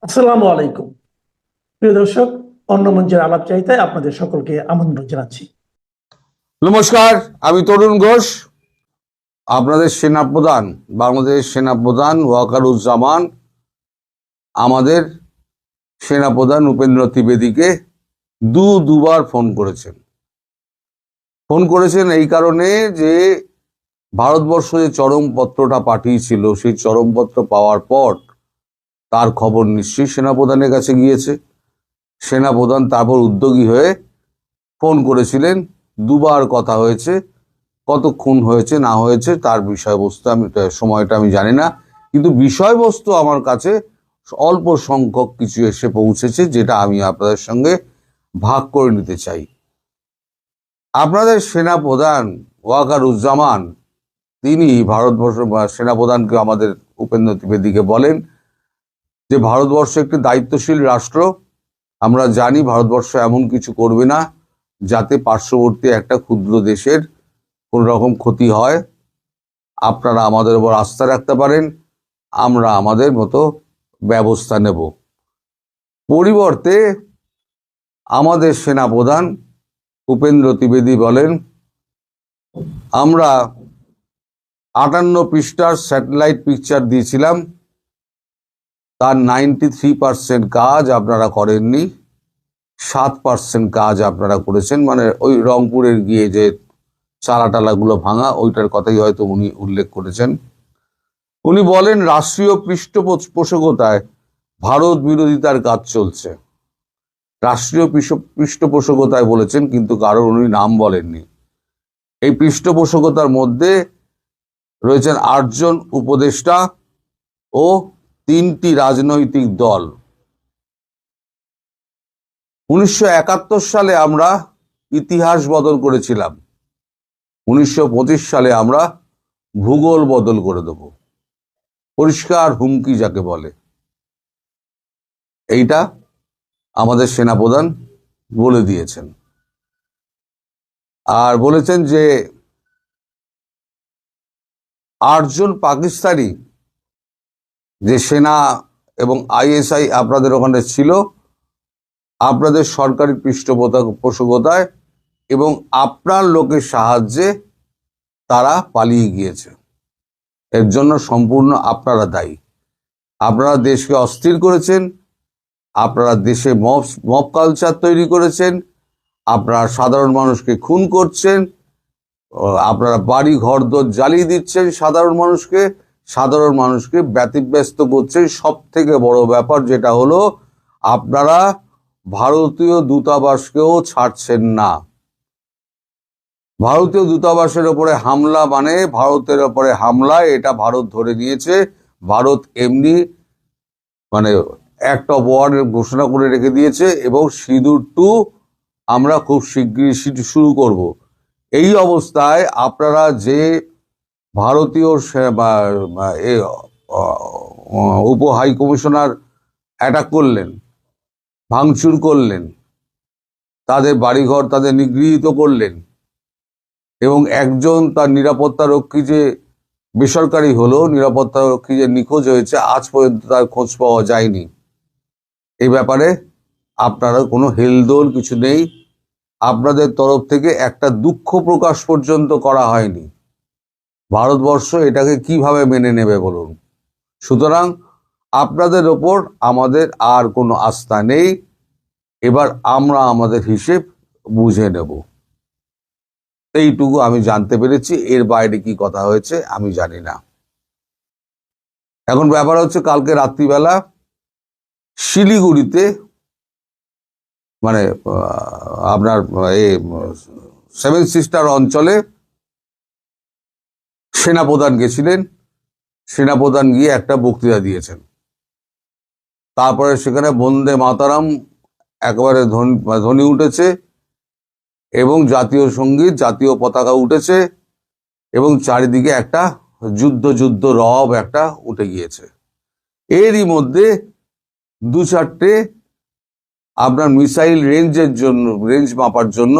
আসসালামু আলাইকুম। প্রিয় দর্শক, অন্য মঞ্চের আলাপ চাইতায় আপনাদের সকলকে আমন্ত্রণ জানাচ্ছি। নমস্কার, আমি তরুণ ঘোষ। আপনাদের সেনাপ্রধান, বাংলাদেশ সেনাপ্রধান ওয়াকারুজ্জামান আমাদের সেনাপ্রধান উপেন্দ্র ত্রিবেদীকে দুবার ফোন করেছেন এই কারণে যে ভারতবর্ষ যে চরমপত্রটা পাঠিয়েছিল, সেই চরমপত্র পাওয়ার পর তার খবর নিশ্চয়ই সেনাপ্রধানের কাছে গিয়েছে। সেনাপ্রধান তারপর উদ্যোগী হয়ে ফোন করেছিলেন। দুবার কথা হয়েছে। কতক্ষণ হয়েছে না হয়েছে তার বিষয়বস্তু সময়টা আমি জানি না, কিন্তু বিষয়বস্তু আমার কাছে অল্প সংখ্যক কিছু এসে পৌঁছেছে, যেটা আমি আপনাদের সঙ্গে ভাগ করে নিতে চাই। আপনাদের সেনাপ্রধান ওয়াকারুজ্জামান তিনি ভারতবর্ষ সেনাপ্রধানকে, আমাদের উপেন্দ্র ত্রিবেদীকে বলেন যে ভারতবর্ষ একটি দায়িত্বশীল রাষ্ট্র। আমরা জানি ভারতবর্ষ এমন কিছু করবে না যাতে পার্শ্ববর্তী একটা ক্ষুদ্র দেশের কোন রকম ক্ষতি হয়। আপনারা আমাদের উপর আস্থা রাখতে পারেন, আমরা আমাদের মতো ব্যবস্থা নেব। পরিবর্তে আমাদের সেনাপ্রধান উপেন্দ্র ত্রিবেদী বলেন, আমরা 58 পৃষ্ঠার স্যাটেলাইট পিকচার দিয়েছিলাম, তার 93% কাজ আপনারা করেননি, 7% কাজ আপনারা করেছেন। মানে ওই রংপুরের গিয়ে যে চালাটালাগুলো ভাঙা, ওইটার কথাই হয়তো উনি উল্লেখ করেছেন। উনি বলেন রাষ্ট্রীয় পৃষ্ঠপোষকতায় ভারত বিরোধিতার কাজ চলছে। রাষ্ট্রীয় পৃষ্ঠপোষকতায় বলেছেন, কিন্তু কারোর উনি নাম বলেননি। এই পৃষ্ঠপোষকতার মধ্যে রয়েছেন 8 জন উপদেষ্টা ও 3টি রাজনৈতিক দল। 1971 সালে আমরা ইতিহাস বদল করেছিলাম, 1925 সালে আমরা ভূগোল বদল করে দেব। পরিষ্কার হুমকি যাকে বলে, এইটা আমাদের সেনাপ্রধান বলে দিয়েছেন। আর বলেছেন যে 8 জন পাকিস্তানি যে সেনা এবং আইএসআই আপনাদের ওখানে ছিল, আপনাদের সরকারি পৃষ্ঠপোষকতায় এবং আপনার লোকের সাহায্যে তারা পালিয়ে গিয়েছে। এর জন্য সম্পূর্ণ আপনারা দায়ী। আপনারা দেশকে অস্থির করেছেন, আপনারা দেশে মব কালচার তৈরি করেছেন, আপনারা সাধারণ মানুষকে খুন করছেন, আপনারা বাড়ি ঘর দর জ্বালিয়ে দিচ্ছেন, সাধারণ মানুষকে ব্যতিব্যস্ত করছেন। সব থেকে বড় ব্যাপার যেটা হলো, আপনারা ভারতীয় দূতাবাসকেও ছাড়ছেন না। ভারতীয় দূতাবাসের ওপরে হামলা মানে ভারতের ওপরে হামলা, এটা ভারত ধরে নিয়েছে। ভারত এমনি মানে অ্যাক্ট অফ ওয়ারের ঘোষণা করে রেখে দিয়েছে, এবং সিঁদুর 2 আমরা খুব শীঘ্রই শুরু করব। এই অবস্থায় আপনারা যে ভারতীয় উপ হাই কমিশনার অ্যাটাক করলেন, ভাঙচুর করলেন, তাদের বাড়িঘর তাদের নিগৃহীত করলেন, এবং একজন তার নিরাপত্তা রক্ষী যে বেসরকারি হলো, নিরাপত্তা রক্ষী যে নিখোঁজ হয়েছে, আজ পর্যন্ত তার খোঁজ পাওয়া যায়নি। এই ব্যাপারে আপনারা কোনো হেলদোল কিছু নেই। আপনাদের তরফ থেকে একটা দুঃখ প্রকাশ পর্যন্ত করা হয়নি। ভারতবর্ষ এটাকে কিভাবে মেনে নেবে বলুন? সুতরাং আপনাদের ওপর আমাদের আর কোনো আস্থা নেই। এবার আমরা আমাদের হিসেব বুঝে নেব। এইটুকু আমি জানতে পেরেছি, এর বাইরে কি কথা হয়েছে আমি জানি না। এখন ব্যাপার হচ্ছে, কালকে রাত্রিবেলা শিলিগুড়িতে মানে আপনার সেভেন সিস্টার অঞ্চলে সেনাপ্রধান গেছিলেন। সেনাপ্রধান গিয়ে একটা বক্তৃতা দিয়েছেন। তারপরে সেখানে বন্দে মাতারাম একেবারে ধ্বনি উঠেছে, এবং জাতীয় সঙ্গীত, জাতীয় পতাকা উঠেছে, এবং চারিদিকে একটা যুদ্ধ রব একটা উঠে গিয়েছে। এরই মধ্যে 2-4টে আপনার মিসাইল রেঞ্জ মাপার জন্য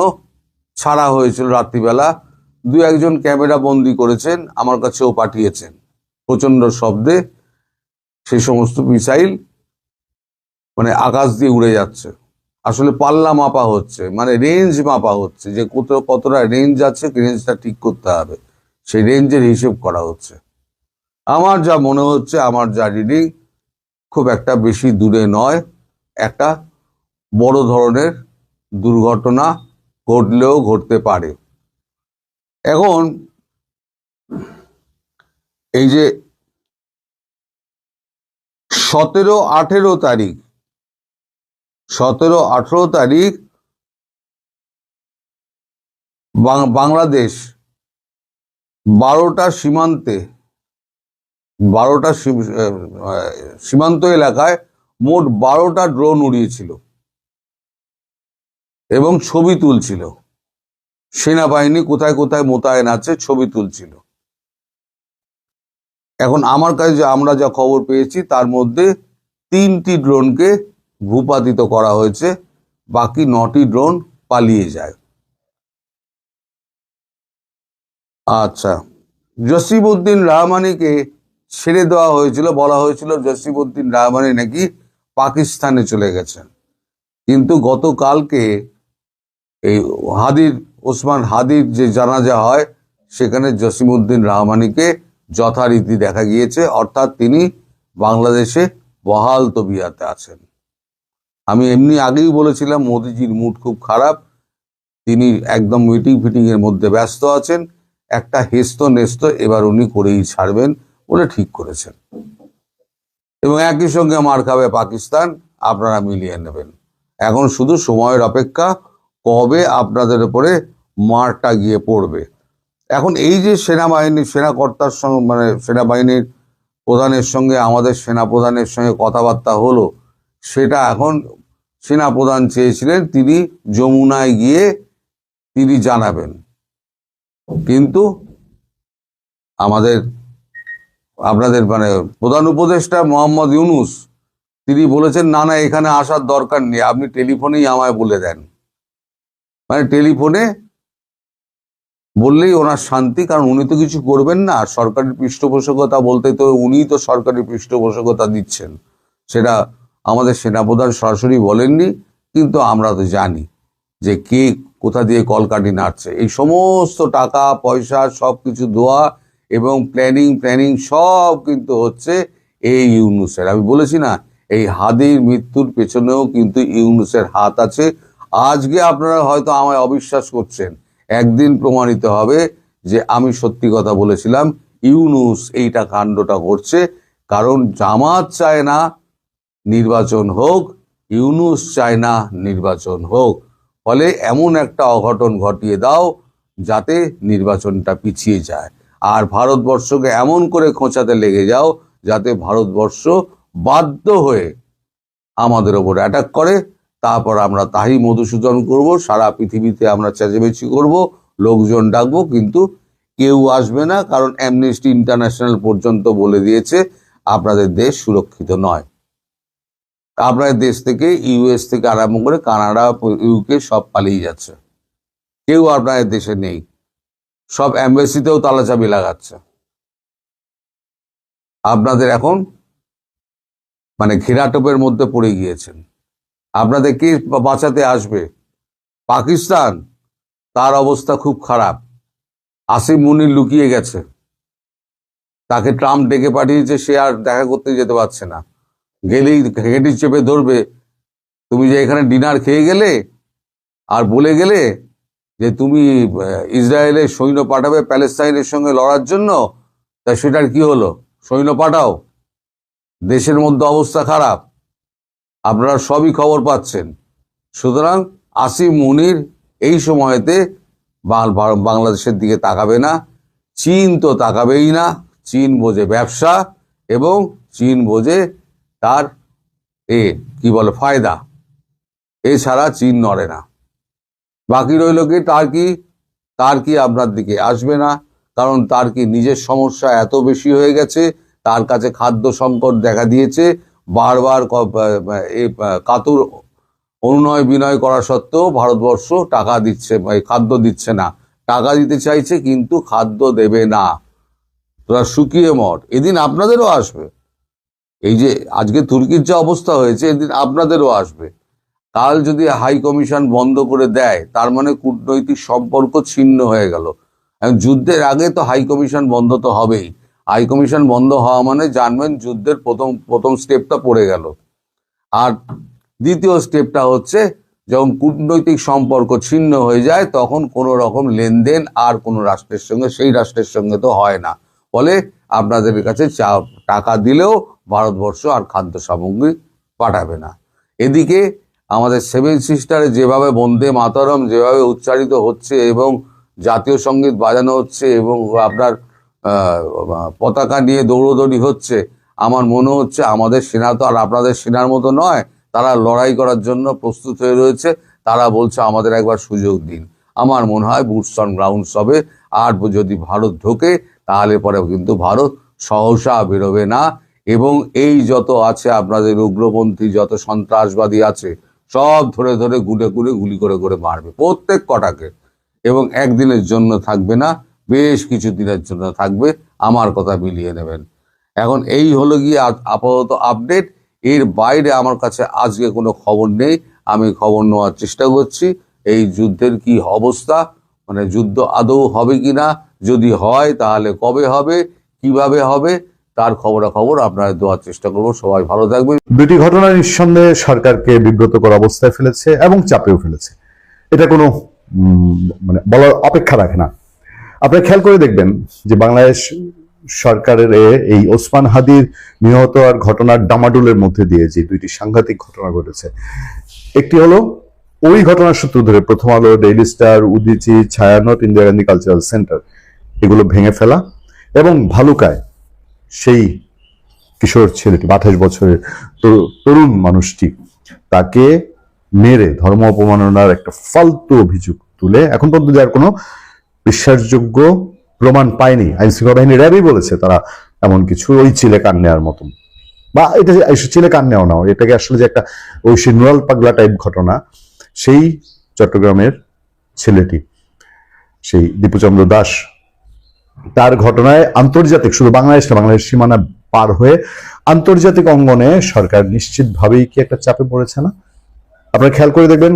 ছাড়া হয়েছিল রাত্রিবেলা। 2-1জন ক্যামেরা বন্দি করেছেন, আমার কাছেও পাঠিয়েছেন। প্রচন্ড শব্দে সেই সমস্ত মিসাইল মানে আকাশ দিয়ে উড়ে যাচ্ছে। আসলে পাল্লা মাপা হচ্ছে, মানে রেঞ্জ মাপা হচ্ছে, যে কতটা রেঞ্জ আছে, রেঞ্জটা ঠিক করতে হবে, সেই রেঞ্জের হিসেব করা হচ্ছে। আমার যা মনে হচ্ছে, আমার যা রিডিং, খুব একটা বেশি দূরে নয়, একটা বড় ধরনের দুর্ঘটনা ঘটলেও ঘটতে পারে। এখন এই যে 17-18 তারিখ, 17-18 তারিখ বাংলাদেশ 12টা সীমান্ত এলাকায় মোট 12টা ড্রোন উড়িয়েছিল এবং ছবি তুলছিল। সেনাবাহিনী কোথায় কোথায় মোতায়েন আছে ছবি তুলছিল। এখন আমার কাছে আমরা যা খবর পেয়েছি, তার মধ্যে 3টি ড্রোনকে ভূপাতিত করা হয়েছে, বাকি 9টি ড্রোন পালিয়ে যায়। আচ্ছা, জসিমউদ্দিন রহমানিকে ছেড়ে দেওয়া হয়েছিল, বলা হয়েছিল জসিমউদ্দিন রহমানি নাকি পাকিস্তানে চলে গেছেন, কিন্তু গতকালকে এই ওসমান হাদির যে জানাজা হয়, সেখানে জসিমউদ্দিন রহমানিকে যথারীতি দেখা গিয়েছে, অর্থাৎ তিনি বাংলাদেশে বহাল তবিয়াতে আছেন। আমি এমনি আগেই বলেছিলাম মোদিজির মুড খুব খারাপ, তিনি একদম মিটিং ফিটিং এর মধ্যে ব্যস্ত আছেন, একটা হেস্ত নেস্ত এবার উনি করেই ছাড়বেন বলে ঠিক করেছেন, এবং একই সঙ্গে মার খাবে পাকিস্তান, আপনারা মিলিয়ে নেবেন। এখন শুধু সময়ের অপেক্ষা, কবে আপনাদের উপরে মারটা গিয়ে পড়বে। এখন এই যে সেনাকর্তার সঙ্গে, মানে সেনাবাহিনীর প্রধানের সঙ্গে আমাদের সেনাপ্রধানের সঙ্গে কথাবার্তা হলো, সেটা এখন সেনাপ্রধান চেয়েছিলেন তিনি যমুনায় গিয়ে তিনি জানাবেন, কিন্তু আপনাদের মানে প্রধান উপদেষ্টা মোহাম্মদ ইউনূস তিনি বলেছেন না না, এখানে আসার দরকার নেই, আপনি টেলিফোনেই আমায় বলে দেন। মানে টেলিফোনে বললেই ওনার শান্তি, কারণ উনি তো কিছু করবেন না, সরকারের পৃষ্ঠপোষকতা বলতে তো উনিই তো সরকারের পৃষ্ঠপোষকতা দিচ্ছেন। সেটা আমাদের সেনাপ্রধান সরাসরি বলেননি, কিন্তু আমরা তো জানি যে কে কোথা দিয়ে কলকাঠি নাড়ছে। এই সমস্ত টাকা পয়সা সবকিছু দেওয়া এবং প্ল্যানিং সব কিন্তু হচ্ছে এই ইউনূসের। আমি বলেছি না, এই হাদির মৃত্যুর পেছনেও কিন্তু ইউনূসের হাত আছে। আজকে আপনারা হয়তো আমায় অবিশ্বাস করছেন, একদিন প্রমাণিত হবে যে আমি সত্যি কথা বলেছিলাম, ইউনূস এইটা কাণ্ডটা করছে। কারণ জামাত চায় না নির্বাচন হোক, ইউনূস চায় না নির্বাচন হোক, ফলে এমন একটা অঘটন ঘটিয়ে দাও যাতে নির্বাচনটা পিছিয়ে যায়, আর ভারতবর্ষকে এমন করে খোঁচাতে লেগে যাও যাতে ভারতবর্ষ বাধ্য হয়ে আমাদের ওপর অ্যাটাক করে। তারপর আমরা তাই মধুসূদন করব, সারা পৃথিবীতে আমরা চেঁচামেচি করব, লোকজন ডাকবো, কিন্তু কেউ আসবে না, কারণ অ্যামনেস্টি ইন্টারন্যাশনাল পর্যন্ত বলে দিয়েছে আপনাদের দেশ সুরক্ষিত নয়। আপনাদের দেশ থেকে ইউএস থেকে আরম্ভ করে কানাডা, ইউকে সব পালিয়ে যাচ্ছে, কেউ আপনাদের দেশে নেই, সব এমবেসিতেও তালাচাবি লাগাচ্ছে। আপনাদের এখন মানে ঘেরাটোপের মধ্যে পড়ে গিয়েছেন। আপনাদের কে বাঁচাতে আসবে? পাকিস্তান, তার অবস্থা খুব খারাপ। আসিম মুনির লুকিয়ে গেছে, তাকে ট্রাম্প ডেকে পাঠিয়েছে, সে আর দেখা করতে যেতে পারছে না, গেলেই ঘেঁটি চেপে ধরবে। তুমি যে এখানে ডিনার খেয়ে গেলে আর বলে গেলে যে তুমি ইসরায়েলের সৈন্য পাঠাবে প্যালেস্তাইনের সঙ্গে লড়ার জন্য, তা সেটার কি হলো? সৈন্য পাঠাও, দেশের মধ্যে অবস্থা খারাপ, আপনারা সবই খবর পাচ্ছেন। সুতরাং আসিম মুনির এই সময়তে বাংলাদেশের দিকে তাকাবে না, চীন তো তাকাবেই না। চীন বোঝে ব্যবসা এবং চীন বোঝে তার কি বলে ফায়দা, এছাড়া চীন নড়ে না। বাকি রইল কি তার কি আপনার দিকে আসবে না, কারণ তার কি নিজের সমস্যা এত বেশি হয়ে গেছে, তার কাছে খাদ্য সংকট দেখা দিয়েছে, বারবার কাতর অনুনয় বিনয় করা সত্ত্বেও ভারতবর্ষ টাকা দিচ্ছে, খাদ্য দিচ্ছে না। টাকা দিতে চাইছে কিন্তু খাদ্য দেবে না, তোরা শুকিয়ে মর, এদিন আপনাদেরও আসবে। এই যে আজকে তুর্কির যে অবস্থা হয়েছে, এদিন আপনাদেরও আসবে। কাল যদি হাই কমিশন বন্ধ করে দেয়, তার মানে কূটনৈতিক সম্পর্ক ছিন্ন হয়ে গেল। এখন যুদ্ধের আগে তো হাই কমিশন বন্ধ তো হবেই। হাই কমিশন বন্ধ হওয়া মানে জানবেন যুদ্ধের প্রথম স্টেপটা পড়ে গেল। আর দ্বিতীয় স্টেপটা হচ্ছে, যখন কূটনৈতিক সম্পর্ক ছিন্ন হয়ে যায়, তখন কোনো রকম লেনদেন আর কোনো রাষ্ট্রের সঙ্গে, সেই রাষ্ট্রের সঙ্গে তো হয় না। ফলে আপনাদের কাছে টাকা দিলেও ভারতবর্ষ আর খাদ্য সামগ্রী পাঠাবে না। এদিকে আমাদের সেভেন সিস্টারে যেভাবে বন্দে মাতরম যেভাবে উচ্চারিত হচ্ছে এবং জাতীয় সঙ্গীত বাজানো হচ্ছে এবং আপনার পতাকা নিয়ে দৌড়দৌড়ি হচ্ছে, আমার মনে হচ্ছে আমাদের সেনা তো আর আপনাদের সেনার মতো নয়। তারা লড়াই করার জন্য প্রস্তুত হয়ে রয়েছে। তারা বলছে আমাদের একবার সুযোগ দিন। আমার মনে হয় বুটস অন গ্রাউন্ডস হবে। আর যদি ভারত ঢোকে, তাহলে পরে কিন্তু ভারত সহসা বেরোবে না। এবং এই যত আছে আপনাদের উগ্রপন্থী, যত সন্ত্রাসবাদী আছে, সব ধরে ধরে গুলি করে মারবে প্রত্যেক কটাকে। এবং একদিনের জন্য থাকবে না, বেশ কিছু দিনের জন্য থাকবে। আমার কথা মিলিয়ে নেবেন। এখন এই হলো গিয়ে আপাতত আপডেট। এর বাইরে আমার কাছে আজকে কোনো খবর নেই। আমি খবর নেওয়ার চেষ্টা করছি এই যুদ্ধের কি অবস্থা, মানে যুদ্ধ আদৌ হবে কিনা, যদি হয় তাহলে কবে হবে, কিভাবে হবে, তার খবরাখবর আপনারা দেওয়ার চেষ্টা করবো। সবাই ভালো থাকবেন। দুটি ঘটনা নিঃসন্দেহে সরকারকে বিব্রতকর অবস্থায় ফেলেছে এবং চাপেও ফেলেছে। এটা কোনো মানে বলার অপেক্ষা রাখে না। আপনারা খেয়াল করে দেখবেন যে বাংলাদেশ সরকারের এই ওসমান হাদির নিহত আর ঘটনার ডামাডোলের মধ্যে দিয়ে যে দুইটি সাংঘাতিক ঘটনা ঘটেছে, একটি হলো ওই ঘটনার সূত্র ধরে প্রথম আলো, daily star, Udichi, Chhayanaut, Indira Gandhi cultural centre এগুলো ভেঙে ফেলা এবং ভালুকায় সেই কিশোর ছেলেটি 28 বছরের তরুণ মানুষটি, তাকে মেরে ধর্ম অপমাননার একটা ফালতু অভিযোগ তুলে এখন পর্যন্ত যার কোনো বিশ্বাসযোগ্য প্রমাণ পায়নি। আইন শৃঙ্খলা বাহিনী র্যাবই বলেছে তারা এমন কিছু ওই ছেলে কান নেওয়ার মতন, বা এটা ছেলে কান নেওয়া না, এটাকে আসলে যে একটা ওই সে নুরাল পাগলা টাইপ ঘটনা, সেই চট্টগ্রামের ছেলেটি, সেই দীপুচন্দ্র দাস, তার ঘটনায় আন্তর্জাতিক, শুধু বাংলাদেশ না, বাংলাদেশ সীমানা পার হয়ে আন্তর্জাতিক অঙ্গনে সরকার নিশ্চিতভাবেই কি একটা চাপে পড়েছে না? আপনারা খেয়াল করে দেখবেন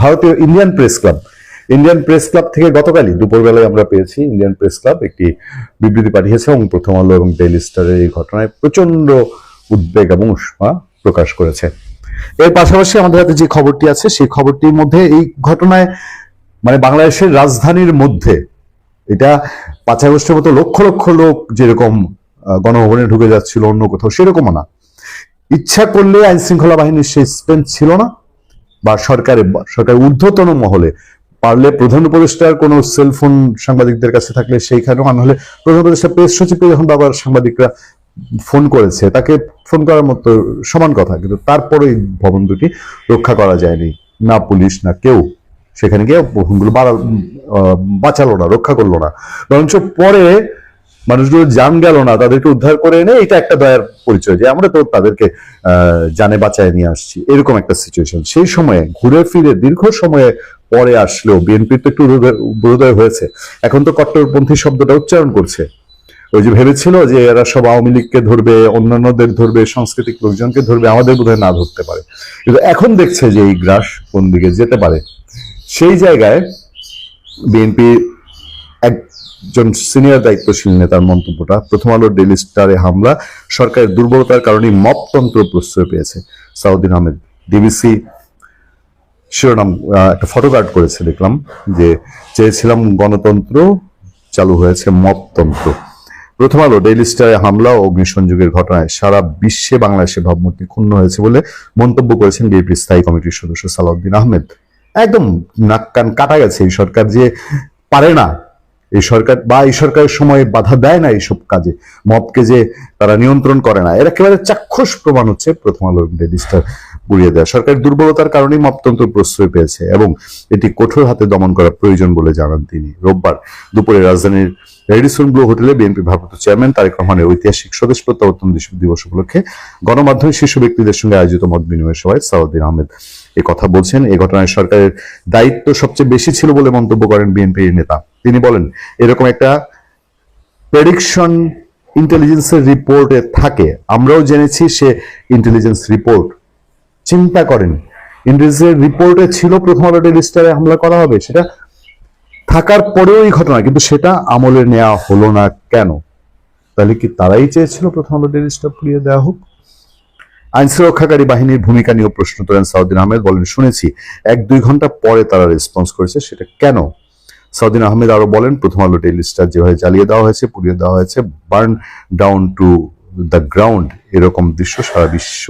ভারতীয় ইন্ডিয়ান প্রেস ক্লাব থেকে গতকালই দুপুরবেলায় আমরা পেয়েছি, ইন্ডিয়ান প্রেস ক্লাব একটি বিবৃতি পাঠিয়েছে এবং প্রথম আলো এবং ডেইলি স্টারের এই ঘটনায় প্রচন্ড উদ্বেগ এবং উষ্মা প্রকাশ করেছে। এর পাশাপাশি আমাদের হাতে যে খবরটি আছে সেই খবরটির মধ্যে এই ঘটনায় মানে বাংলাদেশের রাজধানীর মধ্যে, এটা 5 আগস্টের মতো লক্ষ লক্ষ লোক যেরকম গণভবনে ঢুকে যাচ্ছিল অন্য কোথাও, সেরকমও না। ইচ্ছা করলে আইন শৃঙ্খলা বাহিনীর সেই স্ট্রেংথ ছিল না, বা সরকারের ঊর্ধ্বতন মহলে পারলে প্রধান উপদেষ্টার কোনো সেলফোন সাংবাদিকদের কাছে থাকলে সেইখানেও, আর নাহলে প্রধান উপদেষ্টা প্রেস সচিবকে যখন বাবার সাংবাদিকরা ফোন করেছে, তাকে ফোন করার মতো সমান কথা, কিন্তু তারপরে এই ভবন দুটি রক্ষা করা যায়নি, না পুলিশ না কেউ সেখানে গিয়ে ভবনগুলো বাঁচালো না, রক্ষা করলো না, বরঞ্চ পরে মানুষগুলো জান গেল না, তাদেরকে উদ্ধার করে এনে এটা একটা দয়ার পরিচয় যে আমরা তো তাদেরকে জানে বাঁচায় নিয়ে আসছি, এরকম একটা সিচুয়েশন। সেই সময়ে ঘুরে ফিরে দীর্ঘ সময়ে পরে আসলেও বিএনপির তো একটু বোধোদয় হয়েছে। এখন তো কট্টরপন্থী শব্দটা উচ্চারণ করছে। ওই যে ভেবেছিল যে এরা সব আওয়ামী লীগকে ধরবে, অন্যান্যদের ধরবে, সাংস্কৃতিক লোকজনকে ধরবে, আমাদের বোধহয় না ধরতে পারে, কিন্তু এখন দেখছে যে এই গ্রাস কোন দিকে যেতে পারে। সেই জায়গায় বিএনপি একজন সিনিয়র দায়িত্বশীল নেতার মন্তব্যটা, প্রথম আলো ডেইলি স্টারে হামলা সরকারের দুর্বলতার কারণে মপতন্ত্র প্রশ্রয় পেয়েছে। সাউদ্দিন আহমেদ ডিবিসি শিরোনাম একটা ফটোকার্ড করেছে, দেখলাম যে চেয়েছিলাম গণতন্ত্র, চালু হয়েছে মপতন্ত্র। প্রথম আলো ডেইলি স্টারে হামলা ও অগ্নিসংযোগের ঘটনায় সারা বিশ্বে বাংলাদেশের ভাবমূর্তি ক্ষুণ্ণ হয়েছে বলে মন্তব্য করেছেন বিএনপি স্থায়ী কমিটির সদস্য সালাউদ্দিন আহমেদ। একদম নাক কান কাটা গেছে। এই সরকার যে পারে না, এই সরকার বা এই সরকারের সময় বাধা দেয় না এইসব কাজে, মবকে যে তারা নিয়ন্ত্রণ করে না, এর একেবারে চাক্ষুষ প্রমাণ হচ্ছে প্রথম আলো ডেইলি স্টার পুড়িয়ে দেয়। সরকারের দুর্বলতার কারণেই মপতন্ত্র প্রশ্রয় পেয়েছে এবং এটি কঠোর হাতে দমন করা প্রয়োজন বলে জানান তিনি। রোববার দুপুরে রাজধানীর রেডিসন ব্লু হোটেলে বিএনপি ভারপ্রাপ্ত চেয়ারম্যান তারেক রহমানের ঐতিহাসিক স্বদেশ প্রত্যাবর্তন দিবস উপলক্ষে গণমাধ্যমের শীর্ষ ব্যক্তিদের সঙ্গে আয়োজিত মত বিনিময় সভায় সালাউদ্দিন আহমেদ এ কথা বলছেন। এই ঘটনায় সরকারের দায়িত্ব সবচেয়ে বেশি ছিল বলে মন্তব্য করেন বিএনপির নেতা। তিনি বলেন, এরকম একটা প্রেডিকশন ইন্টেলিজেন্সের রিপোর্টে থাকে। আমরাও জেনেছি সে ইন্টেলিজেন্স রিপোর্ট। চিন্তা করেন, ইন্টেলিজেন্স রিপোর্টে ছিল প্রথম আলো ডেইলি স্টারে হামলা করা হবে, সেটা থাকার পরেও এই ঘটনা, কিন্তু সেটা আমলে নেওয়া হলো না কেন? তাহলে কি তারাই চেয়েছিল প্রথম আলো ডেইলি স্টার পুড়িয়ে দেওয়া হোক? আইন শৃঙ্খলাকারী বাহিনীর ভূমিকা নিয়েও প্রশ্ন তোলেন সাউদ্দিন আহমেদ। বলেন, শুনেছি 1-2 ঘন্টা পরে তারা রেসপন্স করেছে, সেটা কেন? সাউদ্দিন আহমেদ আরো বলেন, প্রথম আলো ডেইলি স্টার যেভাবে জ্বালিয়ে দেওয়া হয়েছে, পুড়িয়ে দেওয়া হয়েছে, burn down to the ground, এরকম দৃশ্য সারা বিশ্ব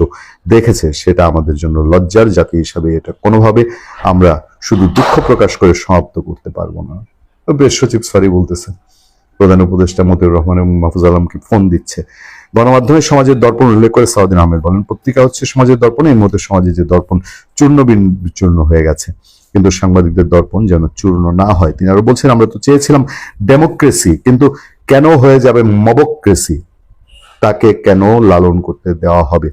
দেখেছে। সেটা আমাদের জন্য লজ্জার জাতি হিসাবে এটা কোনোভাবে আমরা শুধু দুঃখ প্রকাশ করে সমাপ্ত করতে পারবো না। প্রেস সচিব সরি বলতেছে, প্রধান উপদেষ্টা মতিউর রহমান এবং মাহফুজ আলমকে ফোন দিচ্ছে। গণমাধ্যমে সমাজের দর্পণ উল্লেখ করে সাউদ্দিন আহমেদ বলেন, পত্রিকা হচ্ছে সমাজের দর্পণ, এই মুহূর্তে সমাজের যে দর্পণ চূর্ণ বিচূর্ণ হয়ে গেছে, কিন্তু সাংবাদিকদের দর্পণ যেন চূর্ণ না হয়। তিনি আরো বলছেন, আমরা তো চেয়েছিলাম ডেমোক্রেসি, কিন্তু কেন হয়ে যাবে মবক্রেসি? তাকে কেন লালন করতে দেওয়া হবে?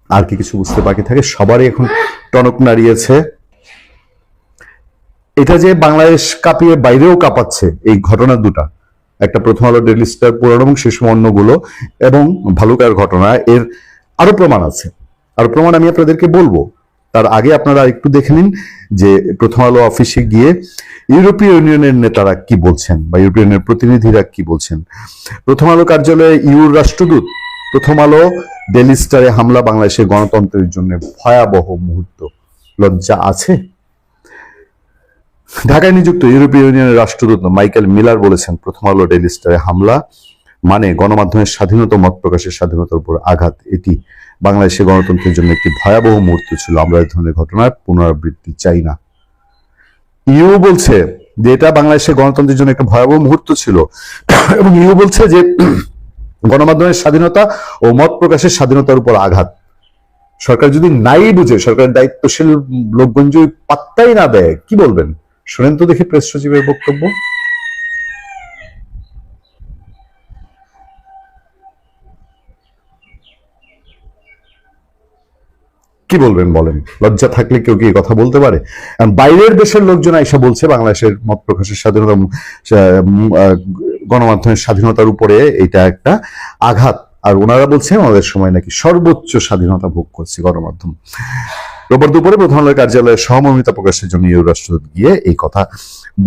আর কি কিছু বুঝতে বাকি থাকে? সবারই এখন টনক নাড়িয়েছে। এটা যে বাংলাদেশ কাঁপিয়ে বাইরেও কাঁপাচ্ছে এই ঘটনা দুটা, একটা প্রথম আলো ডেইলি স্টার পুরানো এবং শেষ অন্যগুলো, এবং ভালুকার ঘটনা, এর আরো প্রমাণ আছে। আরো প্রমাণ আমি আপনাদেরকে বলবো। তার আগে আপনারা একটু দেখে নিন যে প্রথম আলো অফিসে গিয়ে ইউরোপীয় ইউনিয়নের নেতারা কি বলছেন বা ইউরোপীয় ইউনিয়নের প্রতিনিধিরা কি বলছেন। প্রথম আলো কার্যালয়ে ইউর রাষ্ট্রদূত, প্রথম আলো ডেইলি স্টারে হামলা বাংলাদেশের গণতন্ত্রের জন্য ভয়াবহ মুহূর্ত। লজ্জা আছে? ঢাকায় নিযুক্ত ইউরোপীয় ইউনিয়নের রাষ্ট্রদূত মাইকেল মিলার বলেছেন, প্রথম আলো ডেইলি স্টারে হামলা মানে গণমাধ্যমের স্বাধীনতা, মত প্রকাশের স্বাধীনতার উপর আঘাত। এটি বাংলাদেশের গণতন্ত্রের জন্য একটি ভয়াবহ মুহূর্ত ছিল। আমরা এই ধরনের ঘটনার পুনরাবৃত্তি চাই না। ইউ বলছে যে এটা বাংলাদেশের গণতন্ত্রের জন্য একটা ভয়াবহ মুহূর্ত ছিল, এবং ইউ বলছে যে গণমাধ্যমের স্বাধীনতা ও মত প্রকাশের স্বাধীনতার উপর আঘাত। সরকার যদি নাই বুঝে, সরকারের দায়িত্বশীল লোকজন যদি পাত্তাই না দেয়, কি বলবেন? শুনেন তো দেখি প্রেস সচিবের বক্তব্য। কি বলবেন বলেন? লজ্জা থাকলে কেউ কি কথা বলতে পারে? বাইরের দেশের লোকজন এসে বলছে বাংলাদেশের মত প্রকাশের স্বাধীনতা, গণমাধ্যমের স্বাধীনতার উপরে এটা একটা আঘাত। আর ওনারা বলছেন আমাদের সময় নাকি সর্বোচ্চ স্বাধীনতা ভোগ করছে গণমাধ্যম। রোববার দুপুরে প্রধান আলোর কার্যালয়ে সহমর্মিতা প্রকাশের জন্য ইউ রাষ্ট্রদূত গিয়ে এই কথা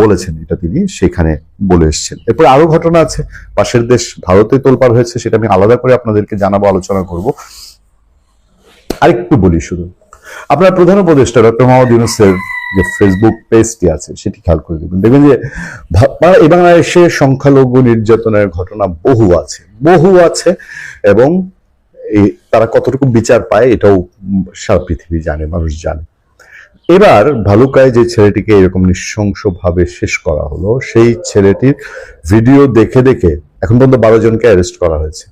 বলেছেন, এটা তিনি সেখানে বলে এসেছেন। এরপর আরো ঘটনা আছে, পাশের দেশ ভারতে তোলপাড় হয়েছে, সেটা আমি আলাদা করে আপনাদেরকে জানাবো, আলোচনা করব। আরেকটু বলি শুধু, আপনার প্রধান উপদেষ্টা ডক্টর মোহাম্মদ ইউনূসের যে ফেসবুক পেজটি আছে সেটি খেয়াল করে দেখবেন যে এই বাংলাদেশে সংখ্যালঘু নির্যাতনের ঘটনা বহু আছে, এবং তারা কতটুকু বিচার পায় এটাও সারা পৃথিবী জানে, মানুষ জানে। এবার ভালুকায় যে ছেলেটিকে এরকম নৃশংসভাবে শেষ করা হলো, সেই ছেলেটির ভিডিও দেখে দেখে এখন পর্যন্ত 12 জনকে অ্যারেস্ট করা হয়েছে।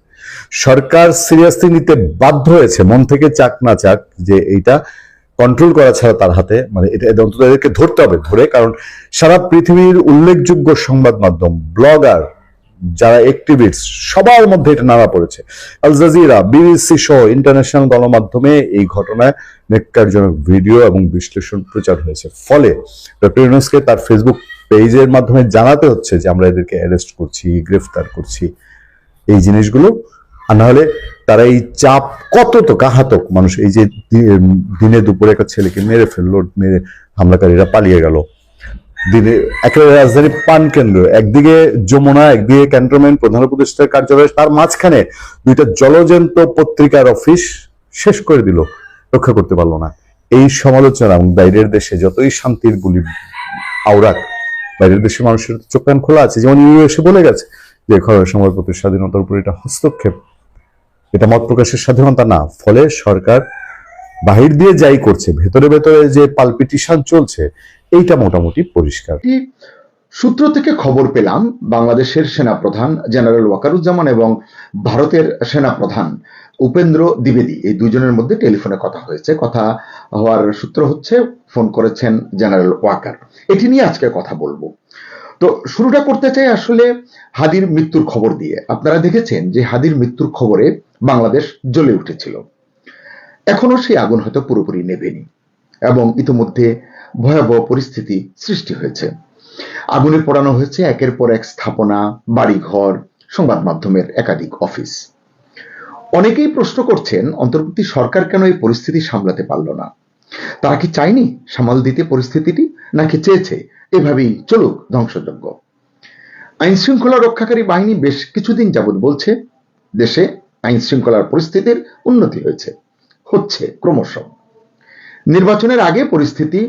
সরকার সিরিয়াসলি নিতে বাধ্য হয়েছে, মন থেকে চাক না চাক, যে এইটা কন্ট্রোল করা ছাড়া তার হাতে, মানে এটা অন্তত এদেরকে ধরতে হবে, ধরে, কারণ সারা পৃথিবীর উল্লেখযোগ্য সংবাদ মাধ্যম, ব্লগার, যারা অ্যাক্টিভিস্ট, সবার মধ্যে এটা নাড়া পড়েছে। আল জাজিরা, বিবিসি সহ ইন্টারন্যাশনাল গণমাধ্যমে এই ঘটনায় ন্যাক্কারজনক ভিডিও এবং বিশ্লেষণ প্রচার হয়েছে। ফলে ডক্টর ইউনূসকে তার ফেসবুক পেজের মাধ্যমে জানাতে হচ্ছে যে আমরা এদেরকে অ্যারেস্ট করছি, গ্রেফতার করছি, এই জিনিসগুলো। আর না হলে তারা এই চাপ কত তো কাহাতক মানুষ, এই যে দিনে দুপুরে একটা ছেলেকে মেরে ফেললো, মেরে হামলাকারীরা পালিয়ে গেল। দিনে একেবারে রাজধানী পান কেন্দ্র, একদিকে যমুনা, একদিকে ক্যান্টনমেন্ট, প্রধান উপদেষ্টার কার্যালয়, তার মাঝখানে দুইটা জলজন্ত পত্রিকার অফিস শেষ করে দিল, রক্ষা করতে পারলো না। এই সমালোচনা, এবং বাইরের দেশে যতই শান্তির গুলি আওরাক, বাইরের দেশের মানুষের চোখ কান খোলা আছে। যেমন ইউ এসে বলে গেছে যে সংবাদপত্রের স্বাধীনতার উপর এটা হস্তক্ষেপ, এটা মত প্রকাশের স্বাধীনতা না। ফলে সরকার বাহির দিয়ে যাই করছে, ভেতরে ভেতরে যে পালপিটিশন চলছে, এইটা মোটামুটি পরিষ্কার। সূত্র থেকে খবর পেলাম, বাংলাদেশের সেনাপ্রধান জেনারেল ওয়াকারুজ্জামান এবং ভারতের সেনাপ্রধান উপেন্দ্র দ্বিবেদী, এই দুজনের মধ্যে টেলিফোনে কথা হয়েছে। কথা হওয়ার সূত্র হচ্ছে ফোন করেছেন জেনারেল ওয়াকার। এটি নিয়ে আজকে কথা বলবো। তো শুরুটা করতে চাই আসলে হাদির মৃত্যুর খবর দিয়ে। আপনারা দেখেছেন যে হাদির মৃত্যুর খবরে বাংলাদেশ জ্বলে উঠেছিল। এখনো সেই আগুন হয়তো পুরোপুরি নেভেনি, এবং ইতিমধ্যে ভয়াবহ পরিস্থিতি সৃষ্টি হয়েছে। আগুনে পোড়ানো হয়েছে একের পর এক স্থাপনা, বাড়িঘর, সংবাদ মাধ্যমের একাধিক অফিস। অনেকেই প্রশ্ন করছেন অন্তর্বর্তী সরকার কেন এই পরিস্থিতি সামলাতে পারল না। তারা কি চায়নি সামাল দিতে পরিস্থিতিটি, নাকি চেয়েছে এভাবেই চলুক ধ্বংসযজ্ঞ? আইন শৃঙ্খলা রক্ষাকারী বাহিনী বেশ কিছুদিন যাবৎ বলছে দেশে আইন শৃঙ্খলার পরিস্থিতির উন্নতি হচ্ছে ক্রমশ। নির্বাচনের আগে পরিস্থিতি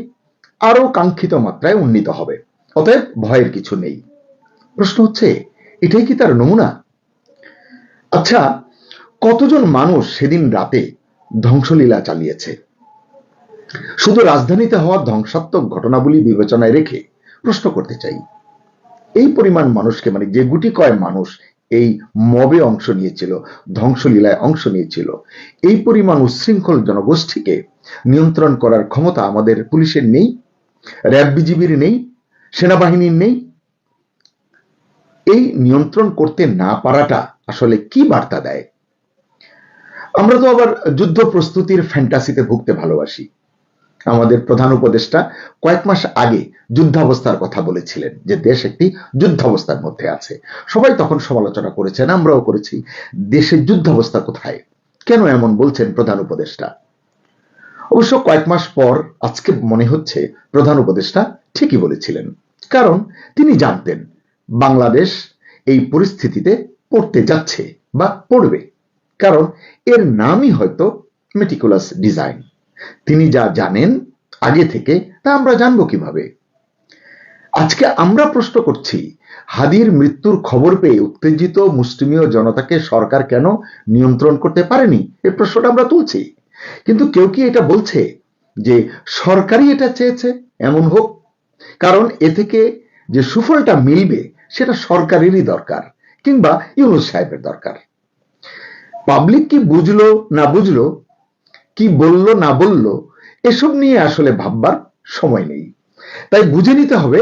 আরো কাঙ্ক্ষিত মাত্রায় উন্নীত হবে, অতএব ভয়ের কিছু নেই। প্রশ্ন হচ্ছে, এটাই কি তার নমুনা? আচ্ছা, কতজন মানুষ সেদিন রাতে ধ্বংসলীলা চালিয়েছে? শুধু রাজধানীতে হওয়া ধ্বংসাত্মক ঘটনাবলী বিবেচনায় রেখে প্রশ্ন করতে চাই, এই পরিমাণ মানুষকে, মানে যে গুটি কয় মানুষ এই মবে অংশ নিয়েছিল, ধ্বংসলীলায় অংশ নিয়েছিল, এই পরিমাণ উচ্ছৃঙ্খল জনগোষ্ঠীকে নিয়ন্ত্রণ করার ক্ষমতা আমাদের পুলিশের নেই, র্যাব বিজিবির নেই, সেনাবাহিনীর নেই। এই নিয়ন্ত্রণ করতে না পারাটা আসলে কি বার্তা দেয়? আমরা তো আবার যুদ্ধ প্রস্তুতির ফ্যান্টাসিতে ভুগতে ভালোবাসি। আমাদের প্রধান উপদেষ্টা কয়েক মাস আগে যুদ্ধাবস্থার কথা বলেছিলেন, যে দেশ একটি যুদ্ধাবস্থার মধ্যে আছে। সবাই তখন সমালোচনা করেছেন, আমরাও করেছি, দেশের যুদ্ধাবস্থা কোথায়, কেন এমন বলছেন প্রধান উপদেষ্টা? অবশ্য কয়েক মাস পর আজকে মনে হচ্ছে প্রধান উপদেষ্টা ঠিকই বলেছিলেন, কারণ তিনি জানতেন বাংলাদেশ এই পরিস্থিতিতে পড়তে যাচ্ছে বা পড়বে, কারণ এর নামই হয়তো মেটিকুলাস ডিজাইন। তিনি যা জানেন আগে থেকে তা আমরা জানবো কিভাবে? আজকে আমরা প্রশ্ন করছি, হাদির মৃত্যুর খবর পেয়ে উত্তেজিত মুসলিমীয় জনতাকে সরকার কেন নিয়ন্ত্রণ করতে পারেনি, এই প্রশ্নটা আমরা তুলছি। কিন্তু কেউ কি এটা বলছে যে সরকারই এটা চেয়েছে এমন হোক? কারণ এ থেকে যে সুফলটা মিলবে সেটা সরকারেরই দরকার, কিংবা ইউনূস সাহেবের দরকার। পাবলিক কি বুঝলো না বুঝলো, কি বললো না বললো, এসব নিয়ে আসলে ভাববার সময় নেই। তাই বুঝে নিতে হবে,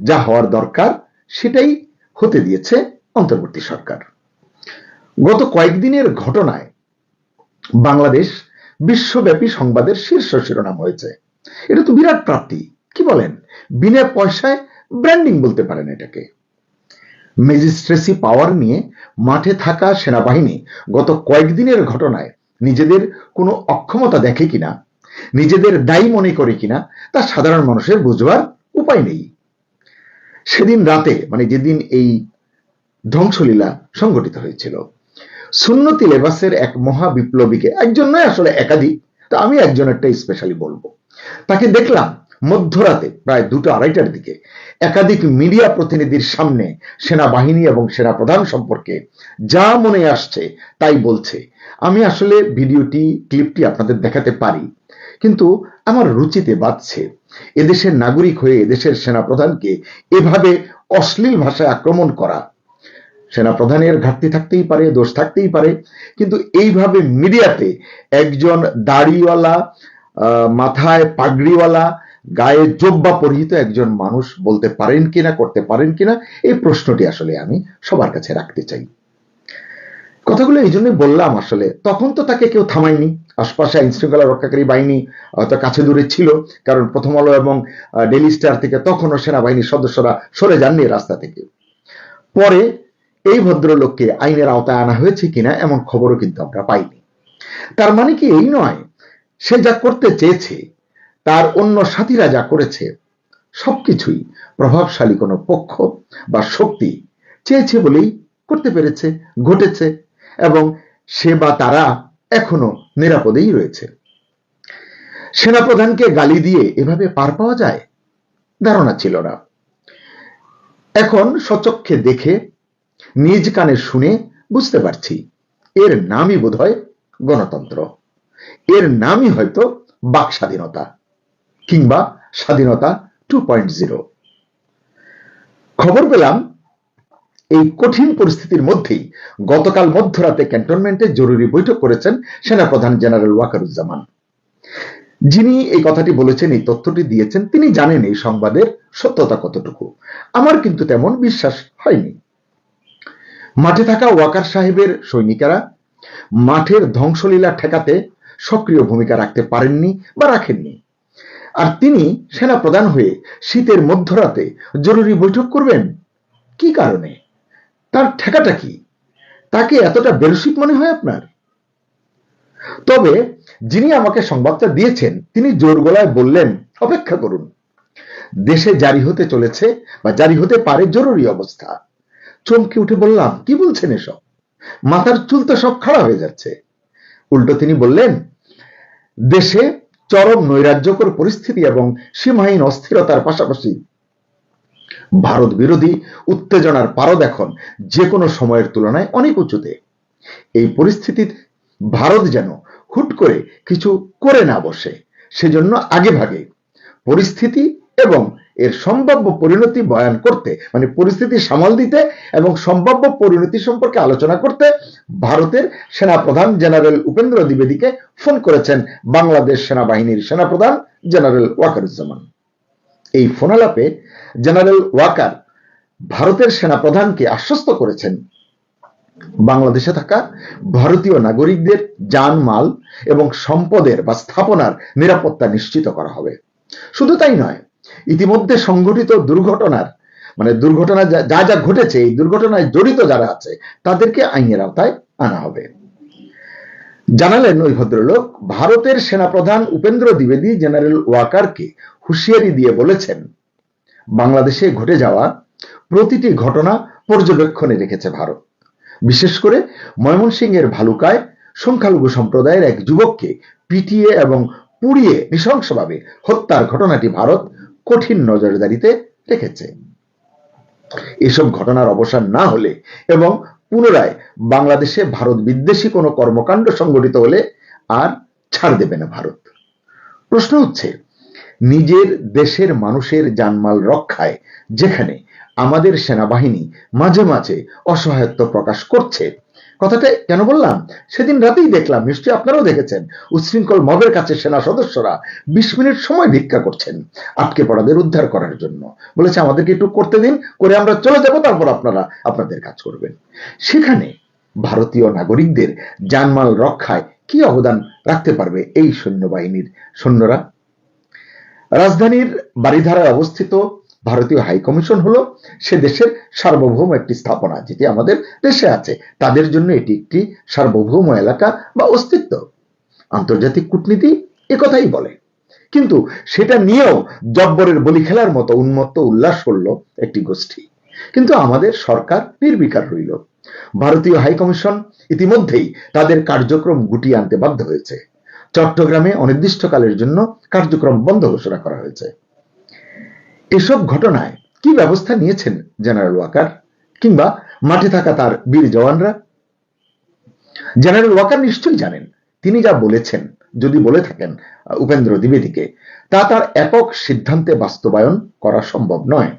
যা হওয়ার দরকার সেটাই হতে দিয়েছে অন্তর্বর্তী সরকার। গত কয়েকদিনের ঘটনায় বাংলাদেশ বিশ্বব্যাপী সংবাদের শীর্ষ শিরোনাম হয়েছে। এটা তো বিরাট প্রাপ্তি, কি বলেন? বিনা পয়সায় ব্র্যান্ডিং বলতে পারেন এটাকে। ম্যাজিস্ট্রেসি পাওয়ার নিয়ে মাঠে থাকা সেনাবাহিনী গত কয়েকদিনের ঘটনায় নিজেদের কোনো অক্ষমতা দেখে কিনা, নিজেদের দায়ী মনে করে কিনা, তা সাধারণ মানুষের বুঝবার উপায় নেই। সেদিন রাতে, মানে যেদিন এই ধ্বংসলীলা সংঘটিত হয়েছিল, সুন্নতি লেবাসের এক মহা বিপ্লবীকে, একজন নয় আসলে একাধিক, তা আমি একজনেরটা স্পেশালি বলবো, তাকে দেখলাম মধ্যরাতে প্রায় 2টা-2:30টার দিকে একাধিক মিডিয়া প্রতিনিধির সামনে সেনাবাহিনী এবং সেনাপ্রধান সম্পর্কে যা মনে আসছে তাই বলছে। আমি আসলে ভিডিওটি, ক্লিপটি আপনাদের দেখাতে পারি, কিন্তু আমার রুচিতে বাধছে এদেশের নাগরিক হয়ে এদেশের সেনাপ্রধানকে এভাবে অশ্লীল ভাষায় আক্রমণ করা। সেনাপ্রধানের ঘাটতি থাকতেই পারে, দোষ থাকতেই পারে, কিন্তু এইভাবে মিডিয়াতে একজন দাড়িওয়ালা, মাথায় পাগড়িওয়ালা, গায়ে জোব্বা পরিহিত একজন মানুষ বলতে পারেন কিনা, করতে পারেন কিনা, এই প্রশ্নটি আসলে আমি সবার কাছে রাখতে চাই। কথাগুলো এই জন্য বললাম, আসলে তখন তো তাকে কেউ থামায়নি। আশপাশে আইন শৃঙ্খলা রক্ষাকারী বাহিনী হয়তো কাছে দূরে ছিল, কারণ প্রথম আলো এবং ডেইলি স্টার থেকে তখনও সেনাবাহিনীর সদস্যরা সরে যাননি রাস্তা থেকে। পরে এই ভদ্রলোককে আইনের আওতায় আনা হয়েছে কিনা এমন খবরও কিন্তু আমরা পাইনি। তার মানে কি এই নয়, সে যা করতে চেয়েছে, তার অন্য সাথীরা যা করেছে, সবকিছুই প্রভাবশালী কোনো পক্ষ বা শক্তি চেয়েছে বলেই করতে পেরেছে, ঘটেছে, এবং সে বা তারা এখনো নিরাপদেই রয়েছে। সেনাপ্রধানকে গালি দিয়ে এভাবে পার পাওয়া যায়, ধারণা ছিল না। এখন সচক্ষে দেখে, নিজ কানে শুনে বুঝতে পারছি, এর নামই বোধহয় গণতন্ত্র, এর নামই হয়তো বাক স্বাধীনতা, কিংবা স্বাধীনতা 2.0। খবর পেলাম এই কঠিন পরিস্থিতির মধ্যেই গতকাল মধ্যরাতে ক্যান্টনমেন্টে জরুরি বৈঠক করেছেন সেনাপ্রধান জেনারেল ওয়াকারুজ্জামান। যিনি এই কথাটি বলেছেন, এই তথ্যটি দিয়েছেন, তিনি জানেন এই সংবাদের সত্যতা কতটুকু। আমার কিন্তু তেমন বিশ্বাস হয়নি। মাঠে থাকা ওয়াকার সাহেবের সৈনিকেরা মাঠের ধ্বংসলীলা ঠেকাতে সক্রিয় ভূমিকা রাখতে পারেননি বা রাখেননি, আর তিনি সেনাপ্রধান হয়ে শীতের মধ্যরাতে জরুরি বৈঠক করবেন কি কারণে? তার ঠেকাটা কি? তাকে এতটা বেরসিক মনে হয় আপনার? তবে যিনি আমাকে সংবাদটা দিয়েছেন তিনি জোর গলায় বললেন, অপেক্ষা করুন, দেশে জারি হতে চলেছে বা জারি হতে পারে জরুরি অবস্থা। চমকে উঠে বললাম, কি বলছেন এসব? মাথার চুল তো সব খাড়া হয়ে যাচ্ছে। উল্টো তিনি বললেন, দেশে চরম নৈরাজ্যকর পরিস্থিতি এবং সীমাহীন অস্থিরতার পাশাপাশি ভারত বিরোধী উত্তেজনার পারদ এখন যে কোনো সময়ের তুলনায় অনেক উঁচুতে। এই পরিস্থিতিতে ভারত যেন হুট করে কিছু করে না বসে, সেজন্য আগে ভাগে পরিস্থিতি এবং এর সম্ভাব্য পরিণতি বয়ান করতে, মানে পরিস্থিতি সামাল দিতে এবং সম্ভাব্য পরিণতি সম্পর্কে আলোচনা করতে ভারতের সেনাপ্রধান জেনারেল উপেন্দ্র দ্বিবেদীকে ফোন করেছেন বাংলাদেশ সেনাবাহিনীর সেনাপ্রধান জেনারেল ওয়াকারুজ্জামান। এই ফোনালাপে জেনারেল ওয়াকার ভারতের সেনাপ্রধানকে আশ্বস্ত করেছেন বাংলাদেশে থাকা ভারতীয় নাগরিকদের জানমাল এবং সম্পদের বা স্থাপনার নিরাপত্তা নিশ্চিত করা হবে। শুধু তাই নয়, ইতিমধ্যে সংঘটিত দুর্ঘটনা যা যা ঘটেছে, এই দুর্ঘটনায় জড়িত যারা আছে তাদেরকে আইনের আওতায় আনা হবে। জানালেন ওই ভদ্রলোক, ভারতের সেনাপ্রধান উপেন্দ্র দ্বিবেদী জেনারেল ওয়াকারকে হুঁশিয়ারি দিয়ে বলেছেন, বাংলাদেশে ঘটে যাওয়া প্রতিটি ঘটনা পর্যবেক্ষণে রেখেছে ভারত। বিশেষ করে ময়মনসিংহের ভালুকায় সংখ্যালঘু সম্প্রদায়ের এক যুবককে পিটিয়ে এবং পুড়িয়ে নৃশংসভাবে হত্যার ঘটনাটি ভারত কঠিন নজরদারিতে রেখেছে। এসব ঘটনার অবসান না হলে এবং পুনরায় বাংলাদেশে ভারত বিদ্বেষী কোনো কর্মকাণ্ড সংঘটিত হলে আর ছাড় দেবে না ভারত। প্রশ্ন হচ্ছে, নিজের দেশের মানুষের জানমাল রক্ষায় যেখানে আমাদের সেনাবাহিনী মাঝে মাঝে অসহায়ত্ব প্রকাশ করছে, কথাটা কেন বললাম? সেদিন রাতেই দেখলাম, নিশ্চয়ই আপনারাও দেখেছেন, উচ্ছৃঙ্খল মবের কাছে সেনা সদস্যরা 20 মিনিট সময় ভিক্ষা করছেন আটকে পড়াদের উদ্ধার করার জন্য। বলেছে, আমাদেরকে একটু করতে দিন, করে আমরা চলে যাব, তারপর আপনারা আপনাদের কাজ করবেন। সেখানে ভারতীয় নাগরিকদের জানমাল রক্ষায় কি অবদান রাখতে পারবে এই সৈন্যবাহিনীর সৈন্যরা? রাজধানীর বারিধারায় অবস্থিত ভারতীয় হাই কমিশন হলো সে দেশের সার্বভৌম একটি স্থাপনা, যেটি আমাদের দেশে আছে। তাদের জন্য এটি একটি সার্বভৌম এলাকা বা অস্তিত্ব। আন্তর্জাতিক কূটনীতি একথাই বলে। কিন্তু সেটা নিয়েও জব্বরের বলি খেলার মতো উন্মত্ত উল্লাস করলো একটি গোষ্ঠী। কিন্তু আমাদের সরকার নির্বিকার রইল। ভারতীয় হাই কমিশন ইতিমধ্যেই তাদের কার্যক্রম গুটিয়ে আনতে বাধ্য হয়েছে। চট্টগ্রামে অনির্দিষ্টকালের জন্য কার্যক্রম বন্ধ ঘোষণা করা হয়েছে। এসব ঘটনায় কি ব্যবস্থা নিয়েছেন জেনারেল ওয়াকার কিংবা মাঠে থাকা তার বীর জওয়ানরা? জেনারেল ওয়াকার নিশ্চয়ই জানেন, তিনি যা বলেছেন, যদি বলে থাকেন উপেন্দ্র দ্বিবেদীকে, তা তার একক সিদ্ধান্তে বাস্তবায়ন করা সম্ভব নয়।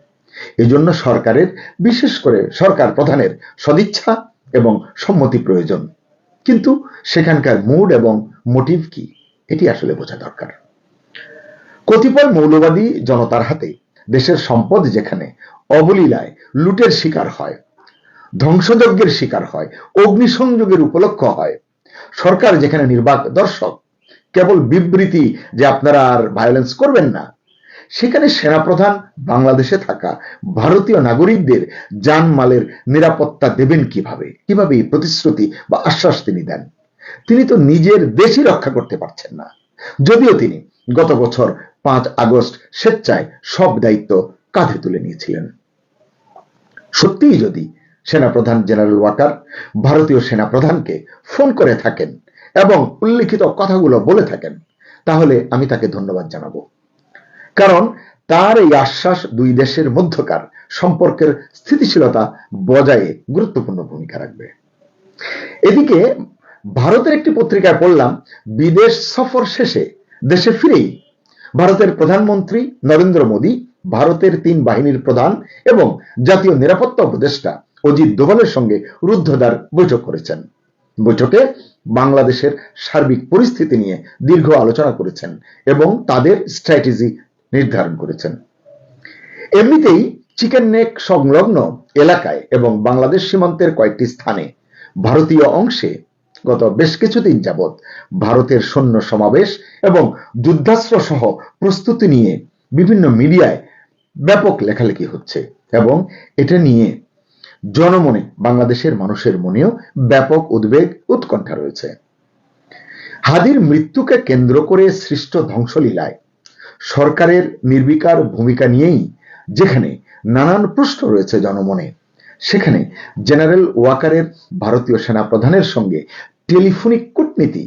এজন্য সরকারের, বিশেষ করে সরকার প্রধানের সদিচ্ছা এবং সম্মতি প্রয়োজন। কিন্তু সেখানকার মুড এবং মোটিভ কি, এটি আসলে বোঝা দরকার। কতিপয় মৌলবাদী জনতার হাতে দেশের সম্পদ যেখানে অবলীলায় লুটের শিকার হয়, ধ্বংসযজ্ঞের শিকার হয়, অগ্নিসংযোগের উপলক্ষ হয়, সরকার যেখানে নির্বাক দর্শক, কেবল বিবৃতি যে আপনারা আর ভায়োলেন্স করবেন না, সেখানে সেনাপ্রধান বাংলাদেশে থাকা ভারতীয় নাগরিকদের জানমালের নিরাপত্তা দেবেন কিভাবে? কিভাবে এই প্রতিশ্রুতি বা আশ্বাস তিনি দেন? তিনি তো নিজের দেশই রক্ষা করতে পারছেন না, যদিও তিনি গত বছর 5 আগস্ট স্বেচ্ছায় সব দায়িত্ব কাঁধে তুলে নিয়েছিলেন। সত্যিই যদি সেনাপ্রধান জেনারেল ওয়াকার ভারতীয় সেনাপ্রধানকে ফোন করে থাকেন এবং উল্লিখিত কথাগুলো বলে থাকেন, তাহলে আমি তাকে ধন্যবাদ জানাবো। কারণ তার এই আশ্বাস দুই দেশের মধ্যকার সম্পর্কের স্থিতিশীলতা বজায়ে গুরুত্বপূর্ণ ভূমিকা রাখবে। এদিকে ভারতের একটি পত্রিকায় পড়লাম, বিদেশ সফর শেষে দেশে ফিরেই ভারতের প্রধানমন্ত্রী নরেন্দ্র মোদী ভারতের 3 বাহিনীর প্রধান এবং জাতীয় নিরাপত্তা উপদেষ্টা অজিত দোভালের সঙ্গে রুদ্ধদ্বার বৈঠক করেছেন। বৈঠকে বাংলাদেশের সার্বিক পরিস্থিতি নিয়ে দীর্ঘ আলোচনা করেছেন এবং তাদের স্ট্র্যাটেজি নির্ধারণ করেছেন। এমনিতেই চিকেন নেক সংলগ্ন এলাকায় এবং বাংলাদেশ সীমান্তের কয়েকটি স্থানে ভারতীয় অংশে গত বেশ কিছুদিন যাবৎ ভারতের সৈন্য সমাবেশ এবং যুদ্ধাস্ত্র সহ প্রস্তুতি নিয়ে বিভিন্ন মিডিয়ায় ব্যাপক লেখালেখি হচ্ছে এবং এটা নিয়ে জনমনে, বাংলাদেশের মানুষের মনেও ব্যাপক উদ্বেগ, উৎকণ্ঠা রয়েছে। হাদির মৃত্যুকে কেন্দ্র করে সৃষ্ট ধ্বংসলীলায় সরকারের নির্বিকার ভূমিকা নিয়েই যেখানে নানান প্রশ্ন রয়েছে জনমনে, সেখানে জেনারেল ওয়াকারের ভারতীয় সেনাপ্রধানের সঙ্গে টেলিফোনিক কূটনীতি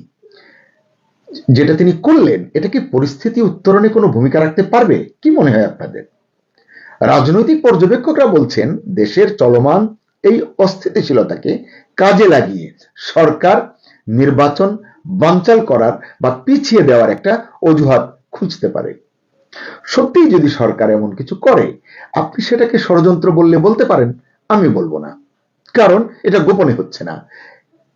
যেটা তিনি করলেন, এটা কি পরিস্থিতি উত্তরণে কোনো ভূমিকা রাখতে পারবে? কি মনে হয় আপনাদের? রাজনৈতিক পর্যবেক্ষকরা বলছেন, দেশের চলমান এই অস্থিতিশীলতাকে কাজে লাগিয়ে সরকার নির্বাচন বানচাল করার বা পিছিয়ে দেওয়ার একটা অজুহাত খুঁজতে পারে। সত্যিই যদি সরকার এমন কিছু করে, আপনি সেটাকে ষড়যন্ত্র বললে বলতে পারেন, আমি বলবো না, কারণ এটা গোপনে হচ্ছে না,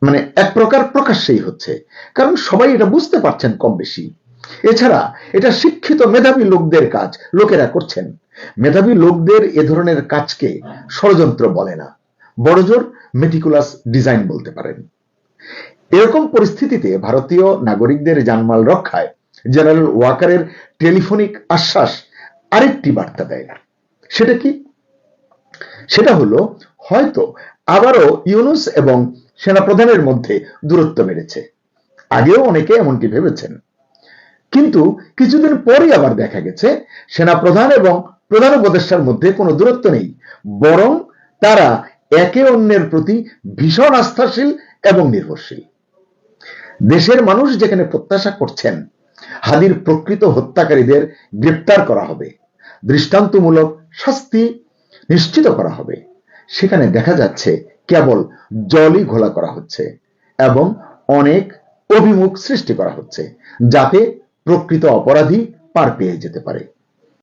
মানে এক প্রকার প্রকাশ্যেই হচ্ছে, কারণ সবাই এটা বুঝতে পারছেন কম বেশি। এছাড়া এটা শিক্ষিত মেধাবী লোকদের কাজ, লোকেরা করছেন। মেধাবী লোকদের এ ধরনের কাজকে ষড়যন্ত্র বলে না, বড়জোর মেটিকুলাস ডিজাইন বলতে পারেন। এরকম পরিস্থিতিতে ভারতীয় নাগরিকদের জানমাল রক্ষায় জেনারেল ওয়াকারের টেলিফোনিক আশ্বাস আরেকটি বার্তা দেয়। সেটা কি? সেটা হলো, হয়তো আবারও ইউনূস এবং সেনাপ্রধানের মধ্যে দূরত্ব বেড়েছে। আগেও অনেকে এমনটি ভেবেছেন, কিন্তু কিছুদিন পরই আবার দেখা গেছে সেনাপ্রধান এবং প্রধান উপদেষ্টার মধ্যে কোনো দূরত্ব নেই, বরং তারা একে অন্যের প্রতি ভীষণ আস্থাশীল এবং নির্ভরশীল। দেশের মানুষ যেখানে প্রত্যাশা করছেন হাদির প্রকৃত হত্যাকারীদের গ্রেপ্তার করা হবে, দৃষ্টান্তমূলক শাস্তি নিশ্চিত করা হবে, সেখানে দেখা যাচ্ছে কেবল জলই ঘোলা করা হচ্ছে এবং অনেক অভিমুখ সৃষ্টি করা হচ্ছে, যাতে প্রকৃত অপরাধী পার পেয়ে যেতে পারে।